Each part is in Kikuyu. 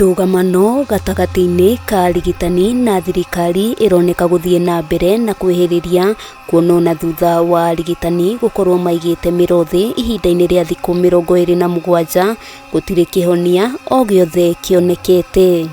Ndugamano gatagati-ini ka arigitani na thirikari ironeka guthie na mbere na kwihiriria kuona na thutha wa arigitani gukorwo maigite mirothi ihinda-ini ria thiku 27 gutiri kihonia o giothe kionekete.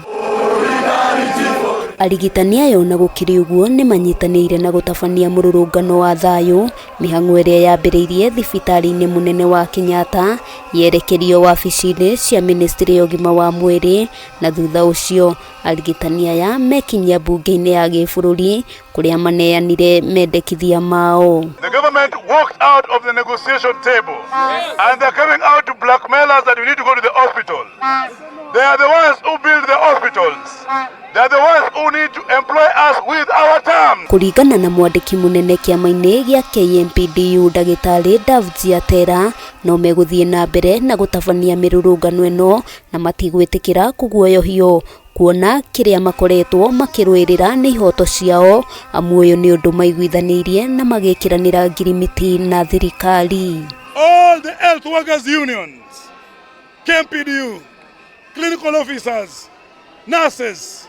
Arigitani ayo na gukiri uguo ni manyitanire na gutabania mururungano wa thayu mihang'o iria yambiriirie thibitari-ini munene wa Kenyatta yerekerio wabici-ini cia ministry ya ugima wa mwiri, na thutha ucio arigitani aya mekinyia bunge-ini ya gibururi kuria maneanire mendekithia mao. The government walked out of the negotiation table and they're coming out to blackmail us that we need to go to the hospital. They are the ones who build the hospitals. They are the ones who need to employ us with our terms. Kuringana na mwandiki munene kiama-ini gia KMPDU Dagitari Davjiatera no meguthie na mbere na gutabania mirurungano eno na matigwitikira kuguoyohio kuona kiria makoretwo makirwirira ni ihoto ciao amuoyo ni undu maiguithanirie na magikiranira ngirimiti na thirikari. All the health workers unions, KMPDU, clinical officers, nurses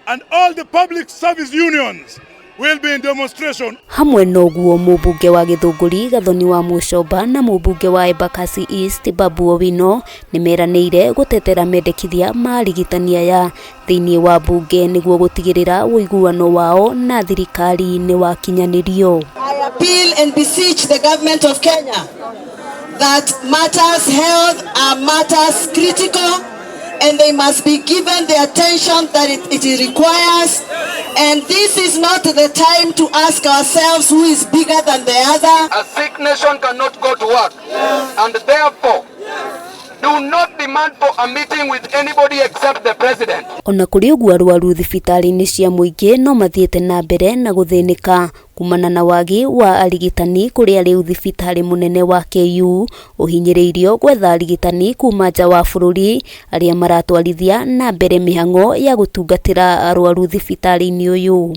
and all the public service unions will be in demonstration. Hamwe noguo mubunge wa Githunguri Gathoni wa Mucomba na mubunge wa Embakasi East Babu Owino nimeranire gutetera mendekithia ma arigitani aya thiini wa bunge niguo gutigirira uiguano wao na thirikari ni wakinyanirio. I appeal and beseech the government of Kenya that matters health are matters critical and they must be given the attention that it requires, and this is not the time to ask ourselves who is bigger than the other. A sick nation cannot go to work, and therefore do not demand for a meeting with anybody except the president. Ona kuri uguo arwaru thibitari-ini cia muingi no mathiete na mbere na guthinika kumana na wagi wa arigitani kuria riu thibitari munene wa KU uhinyiriirio gwetha arigitani kuma nja wa bururi aria maratwarithia na mbere mihang'o ya gutungatira arwaru thibitari-ini uyu.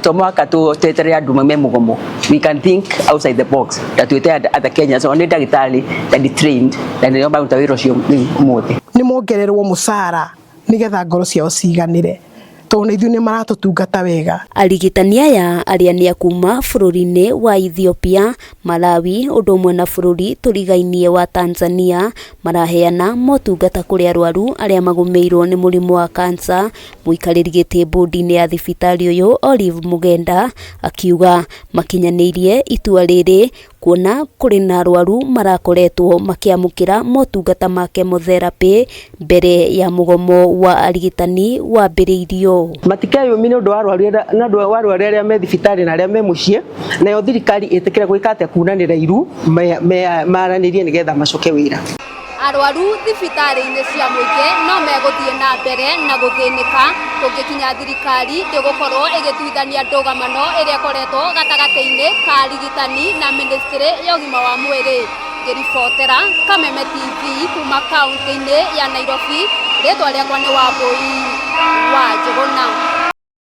Tomaka to tetere andu me mugomo. We can think outside the box that we tell other Kenyans on ndagitari that is trained that they about wiro cio umuthi ni mongererwo musara nigetha ngoro ciao ciganire tone ithu ni maratutungata wega. Arigitani aya aria ni akuma bururi-ini wa Ethiopia, Malawi undu umwe na bururi turigainie wa Tanzania maraheana motungata kuri arwaru aria magumeirwo ni murimu wa kansa. Muikariri giti bodi-ini ya thibitari uyu Olive Mugenda akiuga makinyanirie itua riri kuona kuri na arwaru marakoretwo makiamukira motungata ma chemotherapy mbere ya mugomo wa arigitani wambiriirio. matikayo mino ndo arwaru aria me thibitari na aria me mucie nayo thirikari itikire gwikate kunanira iru maranirie nigetha macoke wira. Arwaru thibitari-ini cia muingi no meguthie na mbere na guthinika tungikinya thirikari ndigukorwo igituithania ndugamano iria ikoretwo gatagati-ini ka arigitani na ministry ya ugima wa mwiri. Ngiribotera Kameme TV kuma kaunti-ini ya Nairobi, ritwa riakwa ni Wambui wa Njuguna.